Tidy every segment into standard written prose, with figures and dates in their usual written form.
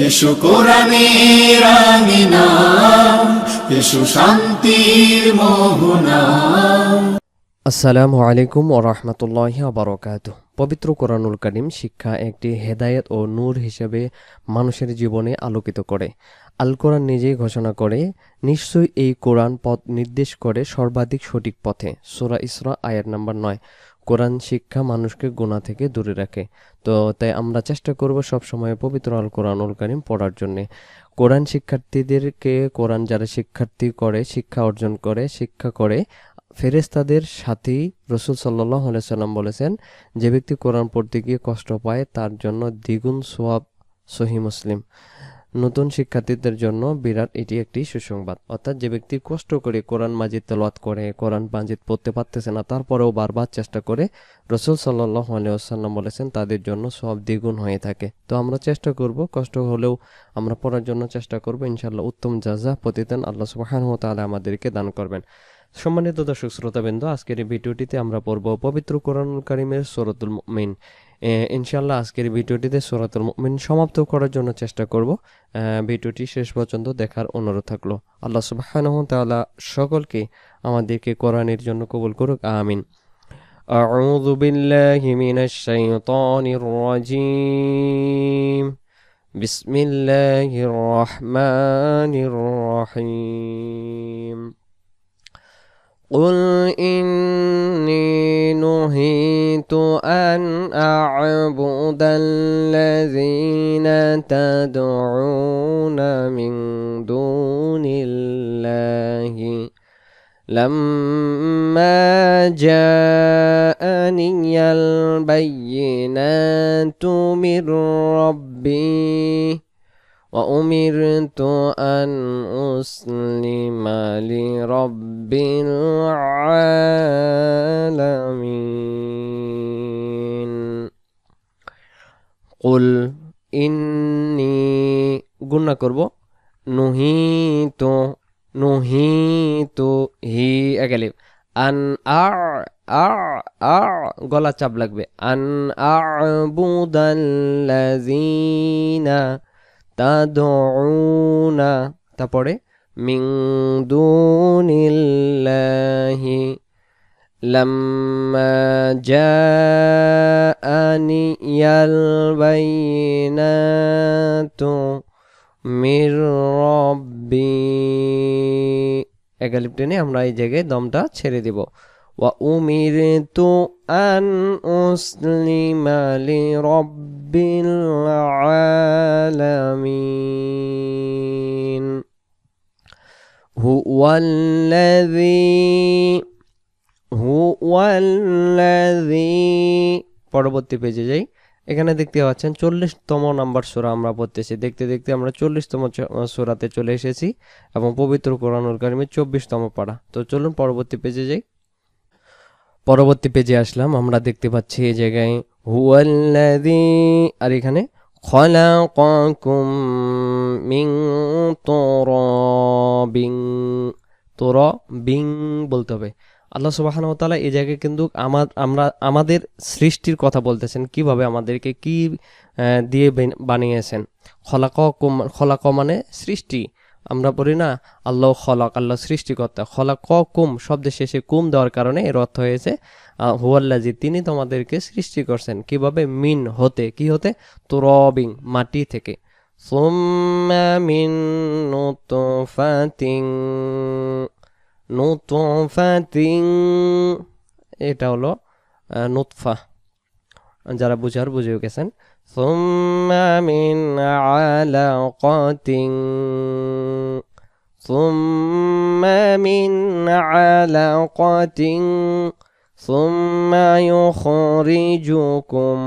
এসো কোরআনের আঙিনা, এসো শান্তির মোহনা। আসসালামু আলাইকুম ওয়া রাহমাতুল্লাহি ওয়া বারাকাতুহু। পবিত্র কোরআনুল কারীম শিক্ষা একটি হেদায়েত ও নূর হিসেবে মানুষের জীবনে আলোকিত করে। আল কোরআন নিজেই ঘোষণা করে, নিশ্চয়ই এই কোরআন পথ নির্দেশ করে সর্বাধিক সঠিক পথে। সূরা ইসরা আয়াত নাম্বার 9। কোরআন শিক্ষা মানুষকে গুনাহ থেকে দূরে রাখে। তো তাই আমরা চেষ্টা করব সবসময় পবিত্র আল কোরআনুল কারীম পড়ার জন্যে। কোরআন শিক্ষার্থীদেরকে, কোরআন যারা শিক্ষার্থী করে, শিক্ষা অর্জন করে, শিক্ষা করে, ফেরেশতাদের সাথেই রাসূল সাল্লাল্লাহু আলাইহি সাল্লাম বলেছেন, যে ব্যক্তি কোরআন পড়তে গিয়ে কষ্ট পায় তার জন্য দ্বিগুণ সওয়াব। সহিহ মুসলিম। নতুন শিক্ষার্থীদের জন্য বিরাট এটি একটি সুসংবাদ। অর্থাৎ যে ব্যক্তি কষ্ট করে কোরআন মাজিদ তেলাওয়াত করে, কোরআন মাজিদ পড়তে পারতেছে না, তারপরেও বারবার চেষ্টা করে, রাসূল সাল্লাল্লাহু আলাইহি ওয়াসাল্লাম বলেছেন তাদের জন্য সওয়াব দ্বিগুণ হয়ে থাকে। তো আমরা চেষ্টা করব, কষ্ট হলেও আমরা পড়ার জন্য চেষ্টা করব। ইনশাআল্লাহ উত্তম জাযা প্রতিদান আল্লাহ সুবহানাহু ওয়া তাআলা আমাদেরকে দান করবেন। সম্মানিত দর্শক শ্রোতাবৃন্দ, আজকের এই ভিডিওটিতে আমরা পড়ব পবিত্র কোরআনুল কারীমের সূরাতুল মুমিন। ইনশাআল্লাহ আজকের ভিডিওটিতে সূরাতুল মুমিন সমাপ্ত করার জন্য চেষ্টা করব। ভিডিওটি শেষ পর্যন্ত দেখার অনুরোধ থাকলো। আল্লাহ সুবহানাহু ওয়া তাআলা সকলকে আমাদেরকে কোরআনের জন্য কবুল করুক, আমিন। আউযু বিল্লাহি মিনাশ শাইতানির রাজীম। বিসমিল্লাহির রহমানির রহিম। قل إني نهيت أن أعبد الذين تدعون من دون الله لما جاءني البينات من ربي وأمرت أن أسلم لرب العالمين قل إني গুণা করব, নুহিত হি একালিফ, আন গলা চাপ লাগবে, আন আ'বুদাল্লাযীনা তাদউনা, তারপরে মিন দুনিল্লাহি লাম্মা জাআনিয়াল বাইনাতু মির রাব্বি। একালিপ টেনে আমরা এই জায়গায় দমটা ছেড়ে দিব। ওয়া উমিরতু আন উসলিমা লিরাব্বিল আলামিন হুয়াল্লাযী। পরবর্তী পেজে যাই। এখানে দেখতে পাচ্ছেন 40তম নাম্বার সূরা আমরা পড়তেছি। দেখতে দেখতে আমরা 40তম সূরাতে চলে এসেছি এবং পবিত্র কোরআনুল কারীমের 24তম পারা। তো চলুন পরবর্তী পেজে যাই। পরবর্তী পেজে আসলাম, আমরা দেখতে পাচ্ছি এই জায়গায় হুয়াল্লাযী, আর এখানে খলাকাকুম মিন তুরাবিন বলতে হবে। আল্লাহ সুবহানাহু ওয়া তাআলা এই জায়গায় কিন্তু আমাদের সৃষ্টির কথা বলতেছেন, কিভাবে আমাদেরকে কি দিয়ে বানিয়েছেন। খলাক মানে সৃষ্টি। আমরা পড়ি না আল্লাহ খলাক, আল্লাহ সৃষ্টিকর্তা। খলাকুম শব্দের শেষে কুম দেওয়ার কারণে এর অর্থ হয়েছে হুয়াল্লাযী, তিনি তোমাদেরকে সৃষ্টি করছেন। কিভাবে? মিন হতে, কি হতে? তুরাবিন মাটি থেকে। সুম্মা মিন নুতফাতিন, এটা হলো নুতফা, যারা বুঝার বুঝে গেছেন। সুম্মা মিন আলাকাতিন, সুম্মা মিন আলাকাতিন, সুম্মা ইউখরিজুকুম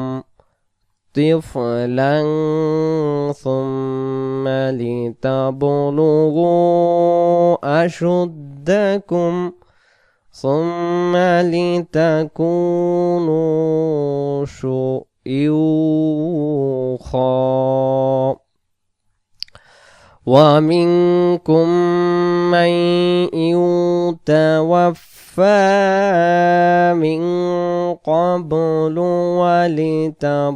তিফলান, সুম্মা লিতাবলুগু আশুদ্দাকুম, সুম্মা লিতাকুনু শুইউখা ومنكم من يتوفى من قبل ولتبلغوا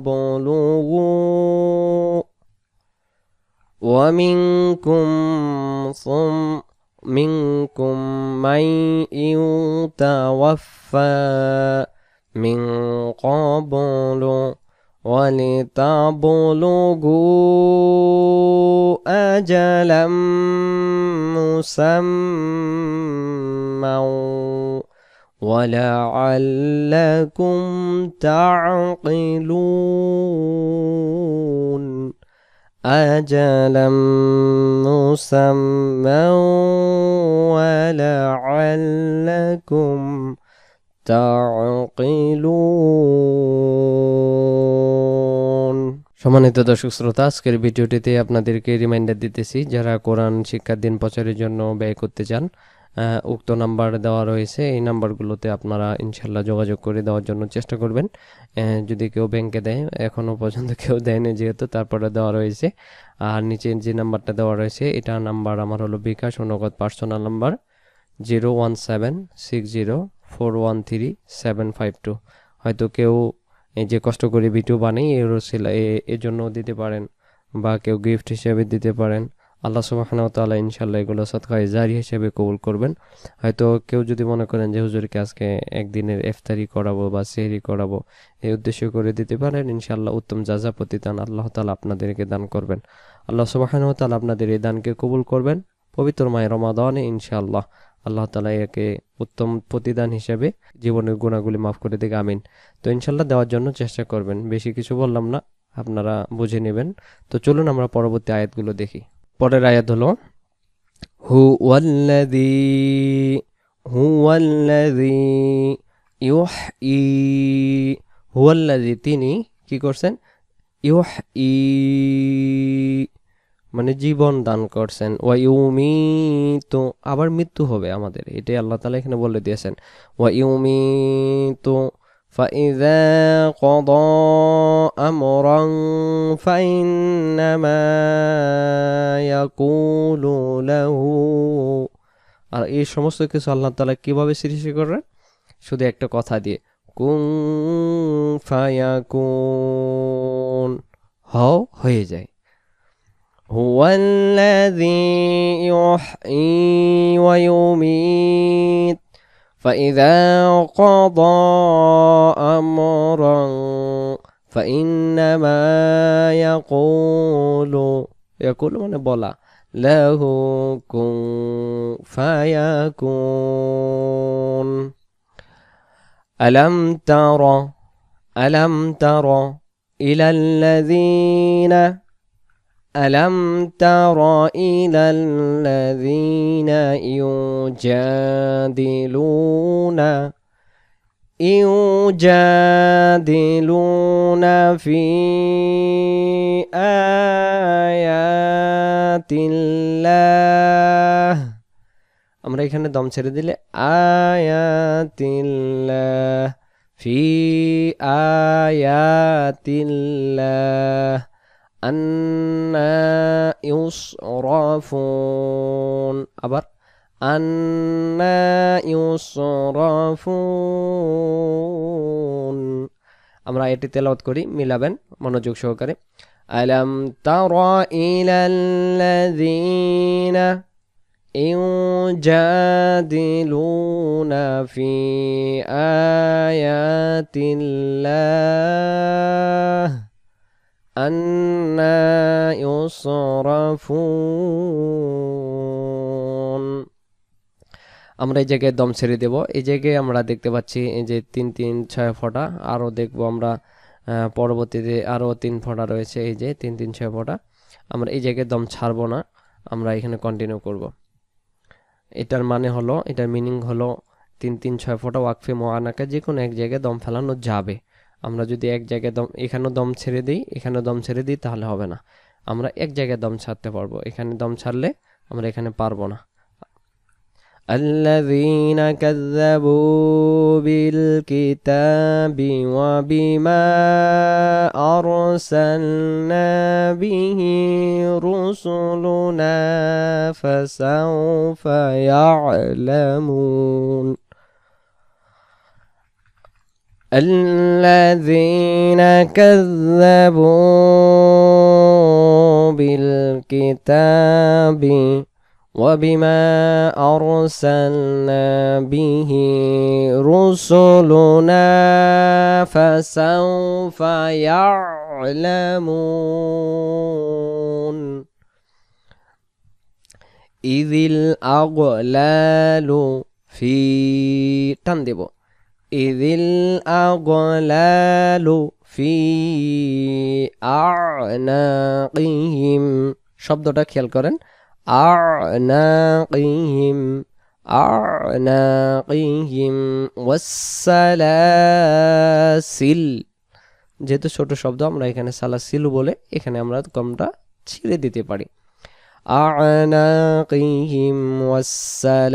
ومنكم منكم من يتوفى من قبل ولتبلغوا أجلا مسمى ولعلكم تعقلون أجلا مسمى ولعلكم تعقلون। সম্মানিত দর্শক শ্রোতা, আজকের ভিডিওটিতে আপনাদেরকে রিমাইন্ডার দিতেছি, যারা কোরআন শিক্ষার দিন প্রচারের জন্য ব্যয় করতে চান, উক্ত নাম্বার দেওয়া রয়েছে। এই নাম্বারগুলোতে আপনারা ইনশাল্লাহ যোগাযোগ করে দেওয়ার জন্য চেষ্টা করবেন। যদি কেউ ব্যাংকে দেয়, এখনও পর্যন্ত কেউ দেয়নি যেহেতু, তারপরে দেওয়া রয়েছে। আর নিচে যে নাম্বারটা দেওয়া রয়েছে, এটা নাম্বার আমার হলো বিকাশ ও নগদ পার্সোনাল নাম্বার 01760413752। হয়তো কেউ এই যে কষ্ট করে ভিডিও বানাই এর জন্য দিতে পারেন, বা কেউ গিফট হিসেবে দিতে পারেন। আল্লাহ সুবহানাহু ওয়া তাআলা ইনশাল্লাহ এগুলো সদকায়ে জারি হিসেবে কবুল করবেন। হয়তো কেউ যদি মনে করেন যে হুজুরকে আজকে একদিনের ইফতারি করাবো বা সেহরি করাবো, এই উদ্দেশ্য করে দিতে পারেন। ইনশাল্লাহ উত্তম যাজা প্রতিদান আল্লাহ তাআলা আপনাদেরকে দান করবেন। আল্লাহ সুবহানাহু ওয়া তাআলা আপনাদের এই দানকে কবুল করবেন। পবিত্র মাহে রমাদানে ইনশাআল্লাহ আল্লাহ তাআলা একে উত্তম প্রতিদান হিসেবে জীবনের গুণাগুলি মাফ করে দিকে, আমিন। তো ইনশাল্লাহ দেওয়ার জন্য চেষ্টা করবেন। বেশি কিছু বললাম না, আপনারা বুঝে নেবেন। তো চলুন আমরা পরবর্তী আয়াতগুলো দেখি। পরের আয়াত হলো হুয়াল্লাযী হুয়াল্লাযী, তিনি কি করছেন? ইউহয়ী মানে জীবন দান করছেন। ওয়ায়ুমিতু, আবার মৃত্যু হবে আমাদের, এটাই আল্লাহ তাআলা এখানে বলে দিয়েছেন। ওয়ায়ুমিতু فإذا قضى أمرا فإنما يقول له। আর এই সমস্ত কিছু আল্লাহ তাআলা কিভাবে সৃষ্টি করেন? শুধু একটা কথা দিয়ে, কুন ফায়াকুন, হও, হয়ে যায়। হুয়াল্লাযী ইউহয়ী ওয়া ইউমীত فإذا قضى أمرا فإنما يقول মানে বলা, له كن فيكون। ألم تر إلى الذين يجادلون في آيات الله। আমরা এখানে দম ছেড়ে দিলে আয়াতিল্লাহ, ফি আয়াতিল্লাহ আন্না ইউসরাফুন, আবার আন্না ইউসরাফুন। আমরা এটি তেলাওয়াত করি, মিলাবেন মনোযোগ সহকারে। আলাম তারা ইলাল্লাযীনা ইউজাদিলুনা ফি আয়াতিল্লাহ আন্না ইউসরাফুন। আমরা এই জায়গায় দম ছেড়ে দেব। এই জায়গায় আমরা দেখতে পাচ্ছি এই যে 3-3-6 ফোঁটা, আরও দেখবো আমরা পরবর্তীতে আরও 3 ফোঁটা রয়েছে, এই যে 3-3-6 ফোঁটা। আমরা এই জায়গায় দম ছাড়বো না, আমরা এখানে কন্টিনিউ করব। এটার মানে হলো, এটার মিনিং হলো 3-3-6 ফোঁটা ওয়াকফে মুআনাকা যে কোনো এক জায়গায় দম ফেলানো যাবে। আমরা যদি এক জায়গায় দম, এখানেও দম ছেড়ে দিই, এখানেও দম ছেড়ে দিই, তাহলে হবে না। আমরা এক জায়গায় দম ছাড়তে পারবো, এখানে দম ছাড়লে আমরা এখানে পারবো না। الذين كذبوا بالكتاب وبما أرسلنا به رسلنا فسوف يعلمون الذين كذبوا بالكتاب وبما أرسلنا به رسلنا فسوف يعلمون إذ الأغلال في تندب إذ الأغلال في أعناقهم শব্দটা খেয়াল করেন أعناقهم أعناقهم والسلاسل যেহেতু ছোট শব্দ আমরা এখানে সালাসিল বলে এখানে আমরা কমটা ছেড়ে দিতে পারি أعناقهم والسلاسل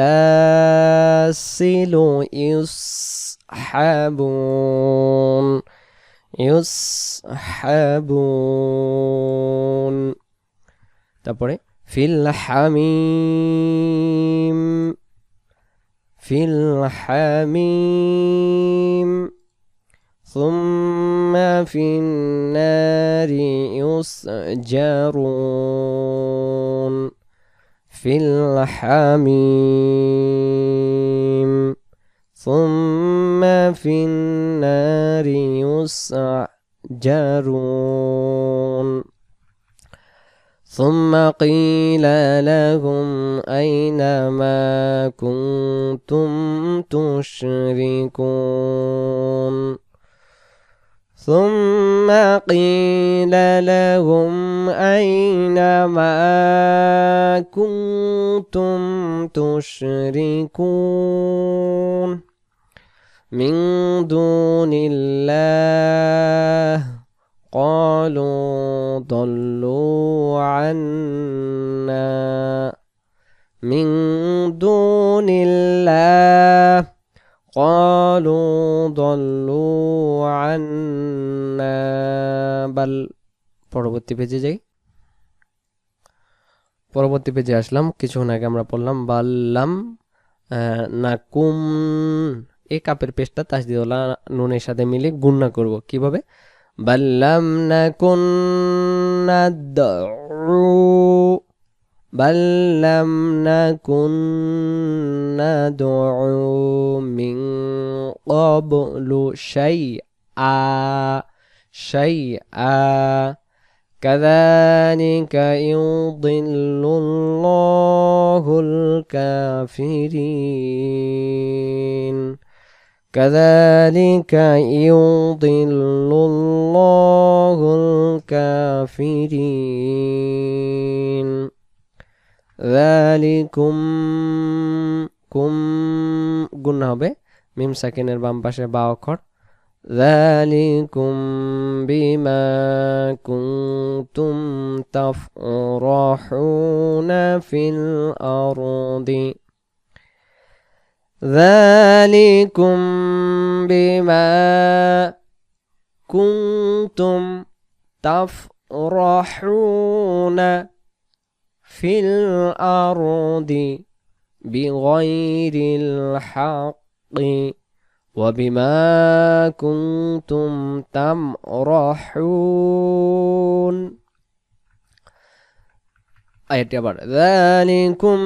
يسحبون يسحبون তারপরে ফিল হামিম ফিল হামিম ثم في النار يسجرون في الحميم ثم في النار يسجرون ثم قيل لهم أين ما كنتم تشركون ثم قيل لهم أين ما كنتم تشركون من دون الله قالوا ضلوا عنا من دون الله قالوا ضلوا عنا بل পরবর্তী পেজে যাই পরবর্তী পেজে আসলাম কিছুক্ষণ আগে আমরা পড়লাম বাল্লাম নাকুম এই কাপের পেজটা তাসদিদওয়ালা নুনের সাথে মিলে গুণনা করব কিভাবে বাল্লাম নাকুন নাদউ বাল্লাম নাকুন নাদউ মিন ক্বাবলু শাইআ كذلك يضل الله الكافرين كذلك يضل الله الكافرين ذلكم কুম গুণ হবে মিম সাকিনের বাম পাশে বা অক্ষর ذلكم بما كنتم تفرحون في الأرض ذلكم بما كنتم تفرحون في الأرض بغير الحق وبما كنتم تمرحون آية আবার ذلكم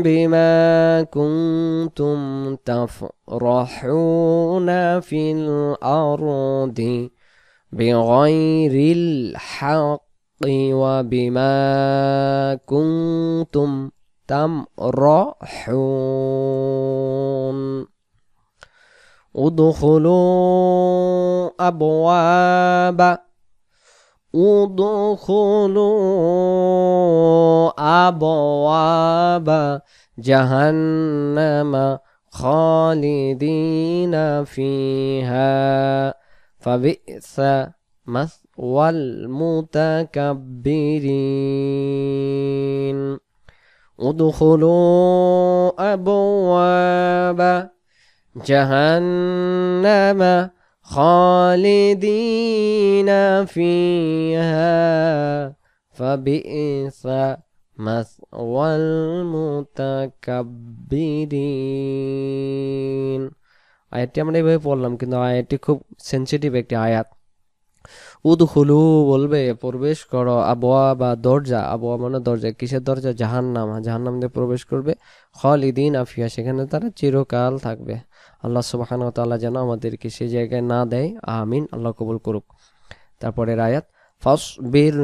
بما كنتم تفرحون في الأرض بغير الحق وبما كنتم تمرحون ادخلوا أبواب جهنم خالدين فيها فبئس مثوى المتكبرين ادخلوا أبواب جهنم خالدين فيها فبئس مثوى المتكبرين আয়াতটি আমরা এইভাবে পড়লাম, কিন্তু আয়াতটি খুব সেনসিটিভ একটি আয়াত। উদখুলু বলবে প্রবেশ করো, আবওয়া বা দরজা, আবওয়া মানে দরজা, কিসের দরজা? জাহান্নাম, জাহান্নাম দিয়ে প্রবেশ করবে। খালিদিন আফিয়া, সেখানে তারা চিরকাল থাকবে। আল্লাহ সুবহানাহু ওয়া তাআলা যেন আমাদেরকে সেই জায়গায় না দেয়, আমিন, আল্লাহ কবুল করুক। তারপরের আয়াত, ফাসবির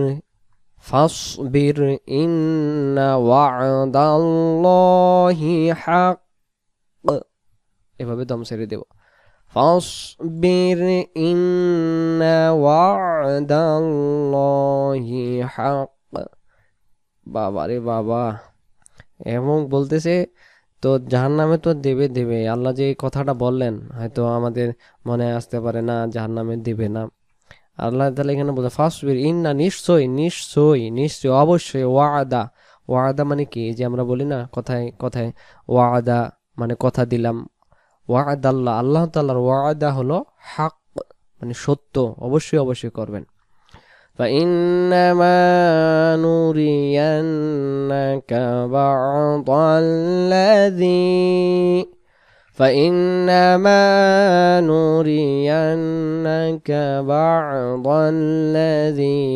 ফাসবির ইন্না ওয়া'দাল্লাহি হাক, এভাবে দম ছেড়ে দেব। ফাসবির ইন্না ওয়া'দাল্লাহি হাক। বাবা রে বাবা, এবং বলতেছে তো জাহান্নামে তো দেবে দেবে, আল্লাহ যে এই কথাটা বললেন হয়তো আমাদের মনে আসতে পারে না জাহান্নামে দেবে না। আল্লাহ তাআলা এখানে বলছে ফাসবির ইন্না, নিশ্চয়ই নিশ্চয়ই নিশ্চয়ই অবশ্যই, ওয়াদা, ওয়াদা মানে কি? যে আমরা বলি না কথায় কথায় ওয়াদা মানে কথা দিলাম, ওয়াদাল্লাহ, আল্লাহ তাআলার ওয়াদা হলো হক, মানে সত্য, অবশ্যই অবশ্যই করবেন। فإنما نرينك بعض الذي فإنما نرينك بعض الذي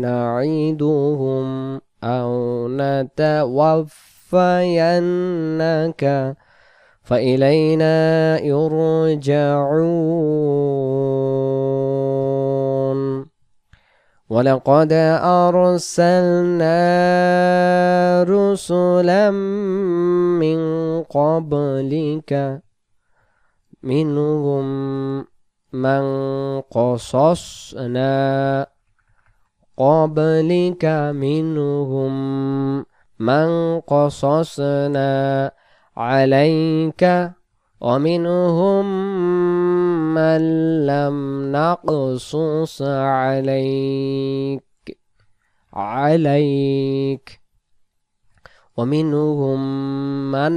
نعدهم أو نتوفينك فإلينا يرجعون ولقد أرسلنا رسلا من قبلك منهم من قصصنا قبلك منهم من قصصنا عليك ومنهم من لم نقصص عليك ومنهم من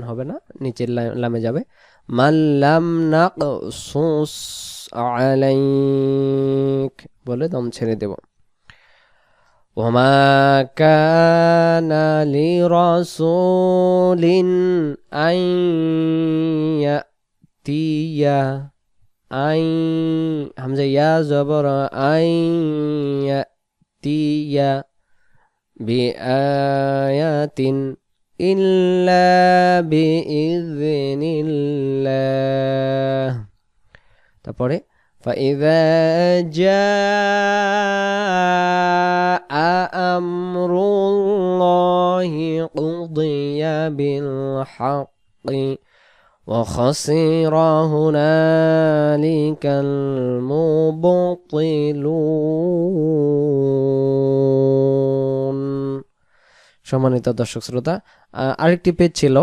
হবে না, নিচের লামে যাবে, মান লাম নাকসুস আলাইক বলে দম ছেড়ে দেব। وما كان لرسول أن يأتي أن همزة يا زبر أن يأتي بآية إلا بإذن الله। তারপরে فإذا جاء أمر الله قضي بالحق وخسر هنالك المبطلون। সম্মানিত দর্শক শ্রোতা, আরেকটি পেজ ছিল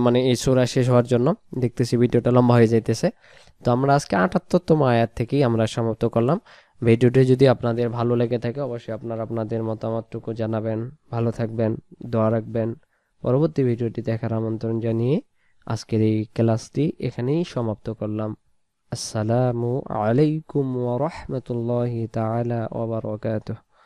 মানে এই সূরা শেষ হওয়ার জন্য, দেখতেছি ভিডিওটা লম্বা হয়ে যাইতেছে, তো আমরা আজকে ৭৮তম আয়াত থেকেই আমরা সমাপ্ত করলাম। ভিডিওটি যদি আপনাদের ভালো লেগে থাকে অবশ্যই আপনারা আপনাদের মতামতটুকু জানাবেন। ভালো থাকবেন, দোয়া রাখবেন। পরবর্তী ভিডিওটি দেখার আমন্ত্রণ জানিয়ে আজকের এই ক্লাসটি এখানেই সমাপ্ত করলাম। আসসালামু আলাইকুম ওয়া রাহমাতুল্লাহি তাআলা ওয়া বারাকাতুহু।